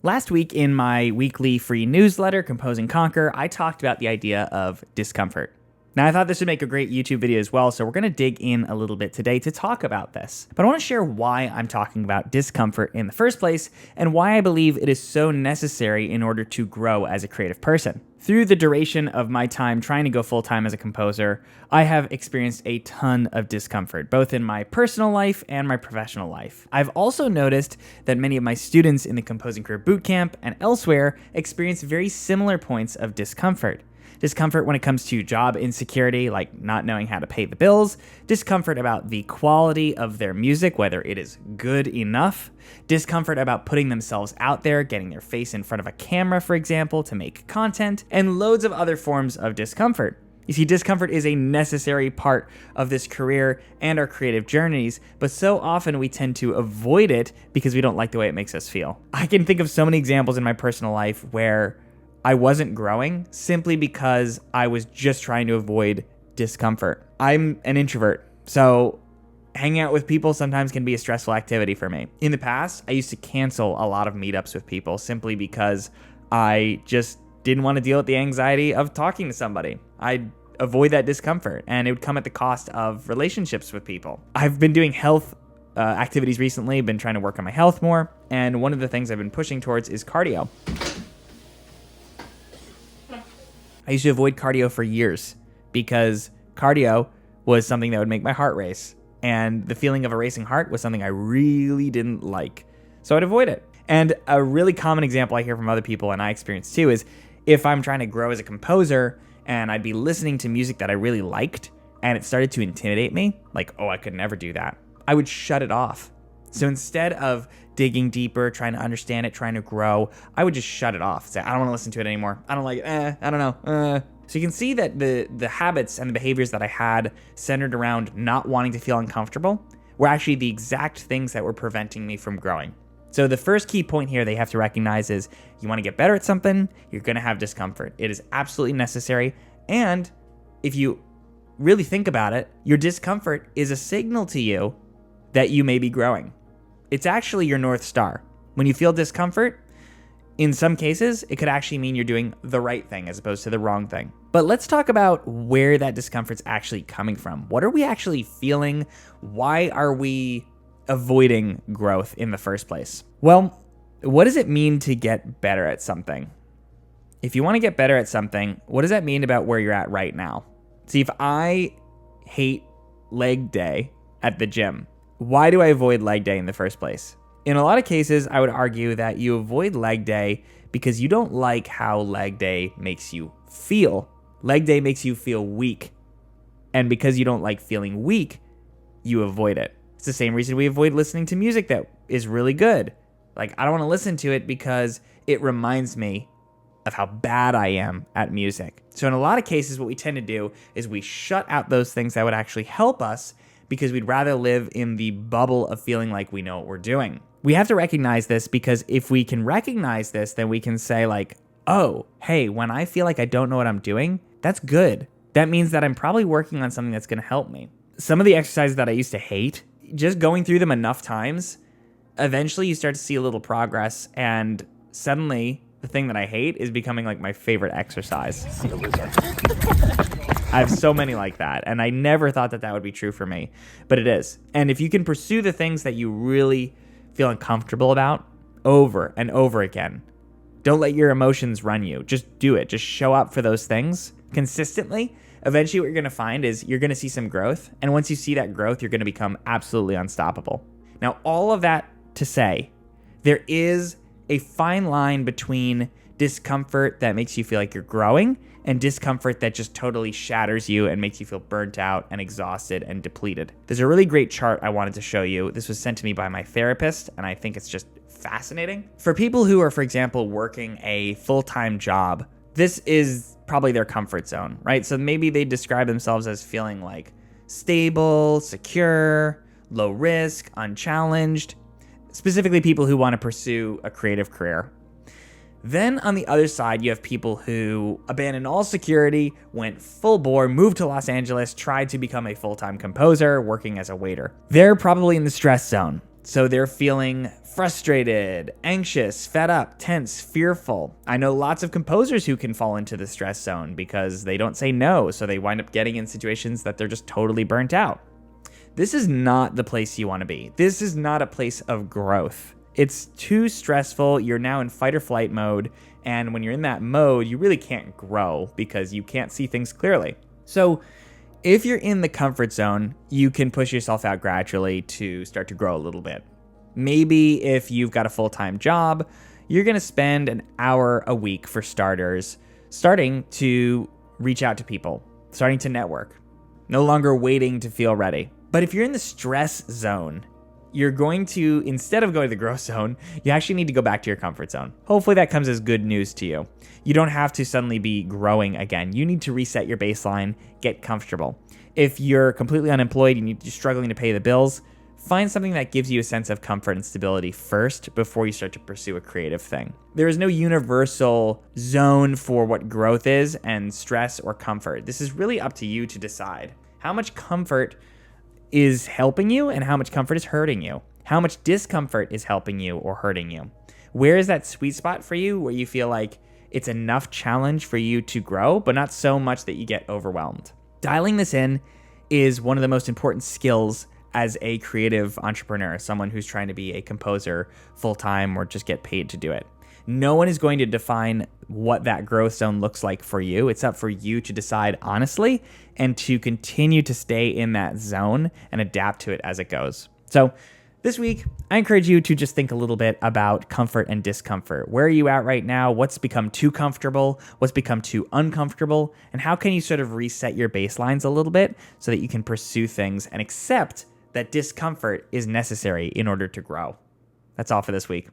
Last week in my weekly free newsletter, Compose and Conquer, I talked about the idea of discomfort. Now, I thought this would make a great YouTube video as well, so we're going to dig in a little bit today to talk about this. But I want to share why I'm talking about discomfort in the first place and why I believe it is so necessary in order to grow as a creative person. Through the duration of my time trying to go full-time as a composer, I have experienced a ton of discomfort, both in my personal life and my professional life. I've also noticed that many of my students in the Composing Career Bootcamp and elsewhere experience very similar points of discomfort. Discomfort when it comes to job insecurity, like not knowing how to pay the bills, discomfort about the quality of their music, whether it is good enough, discomfort about putting themselves out there, getting their face in front of a camera, for example, to make content, and loads of other forms of discomfort. You see, discomfort is a necessary part of this career and our creative journeys, but so often we tend to avoid it because we don't like the way it makes us feel. I can think of so many examples in my personal life where I wasn't growing simply because I was just trying to avoid discomfort. I'm an introvert, so hanging out with people sometimes can be a stressful activity for me. In the past, I used to cancel a lot of meetups with people simply because I just didn't want to deal with the anxiety of talking to somebody. I'd avoid that discomfort, and it would come at the cost of relationships with people. I've been doing health activities recently, been trying to work on my health more, and one of the things I've been pushing towards is cardio. I used to avoid cardio for years because cardio was something that would make my heart race. And the feeling of a racing heart was something I really didn't like. So I'd avoid it. And a really common example I hear from other people, and I experience too, is if I'm trying to grow as a composer and I'd be listening to music that I really liked and it started to intimidate me, like, oh, I could never do that, I would shut it off. So instead of digging deeper, trying to understand it, trying to grow, I would just shut it off. Say, I don't want to listen to it anymore. I don't like it. I don't know. So you can see that the habits and the behaviors that I had centered around not wanting to feel uncomfortable were actually the exact things that were preventing me from growing. So the first key point here they have to recognize is you want to get better at something, you're going to have discomfort. It is absolutely necessary. And if you really think about it, your discomfort is a signal to you that you may be growing. It's actually your North Star. When you feel discomfort, in some cases, it could actually mean you're doing the right thing as opposed to the wrong thing. But let's talk about where that discomfort's actually coming from. What are we actually feeling? Why are we avoiding growth in the first place? Well, what does it mean to get better at something? If you want to get better at something, what does that mean about where you're at right now? See, if I hate leg day at the gym, why do I avoid leg day in the first place? In a lot of cases, I would argue that you avoid leg day because you don't like how leg day makes you feel. Leg day makes you feel weak. And because you don't like feeling weak, you avoid it. It's the same reason we avoid listening to music that is really good. Like, I don't want to listen to it because it reminds me of how bad I am at music. So in a lot of cases, what we tend to do is we shut out those things that would actually help us because we'd rather live in the bubble of feeling like we know what we're doing. We have to recognize this because if we can recognize this, then we can say like, oh, hey, when I feel like I don't know what I'm doing, that's good. That means that I'm probably working on something that's going to help me. Some of the exercises that I used to hate, just going through them enough times, eventually you start to see a little progress, and suddenly the thing that I hate is becoming like my favorite exercise. I have so many like that, and I never thought that that would be true for me, but it is. And if you can pursue the things that you really feel uncomfortable about over and over again, don't let your emotions run you. Just do it. Just show up for those things consistently. Eventually what you're going to find is you're going to see some growth, and once you see that growth, you're going to become absolutely unstoppable. Now, all of that to say, there is a fine line between discomfort that makes you feel like you're growing and discomfort that just totally shatters you and makes you feel burnt out and exhausted and depleted. There's a really great chart I wanted to show you. This was sent to me by my therapist, and I think it's just fascinating. For people who are, for example, working a full-time job, this is probably their comfort zone, right? So maybe they describe themselves as feeling like stable, secure, low risk, unchallenged, specifically people who want to pursue a creative career. Then on the other side, you have people who abandoned all security, went full bore, moved to Los Angeles, tried to become a full-time composer, working as a waiter. They're probably in the stress zone. So they're feeling frustrated, anxious, fed up, tense, fearful. I know lots of composers who can fall into the stress zone because they don't say no, so they wind up getting in situations that they're just totally burnt out. This is not the place you want to be. This is not a place of growth. It's too stressful. You're now in fight or flight mode, and when you're in that mode, you really can't grow because you can't see things clearly. So if you're in the comfort zone, you can push yourself out gradually to start to grow a little bit. Maybe if you've got a full-time job, you're going to spend an hour a week for starters, starting to reach out to people, starting to network, no longer waiting to feel ready. But if you're in the stress zone, you're going to, instead of going to the growth zone, you actually need to go back to your comfort zone. Hopefully that comes as good news to you. You don't have to suddenly be growing again. You need to reset your baseline, get comfortable. If you're completely unemployed and you're struggling to pay the bills, find something that gives you a sense of comfort and stability first before you start to pursue a creative thing. There is no universal zone for what growth is and stress or comfort. This is really up to you to decide how much comfort is helping you and how much comfort is hurting you. How much discomfort is helping you or hurting you. Where is that sweet spot for you where you feel like it's enough challenge for you to grow, but not so much that you get overwhelmed? Dialing this in is one of the most important skills as a creative entrepreneur, someone who's trying to be a composer full-time or just get paid to do it. No one is going to define what that growth zone looks like for you. It's up for you to decide honestly and to continue to stay in that zone and adapt to it as it goes. So this week, I encourage you to just think a little bit about comfort and discomfort. Where are you at right now? What's become too comfortable? What's become too uncomfortable? And how can you sort of reset your baselines a little bit so that you can pursue things and accept that discomfort is necessary in order to grow? That's all for this week.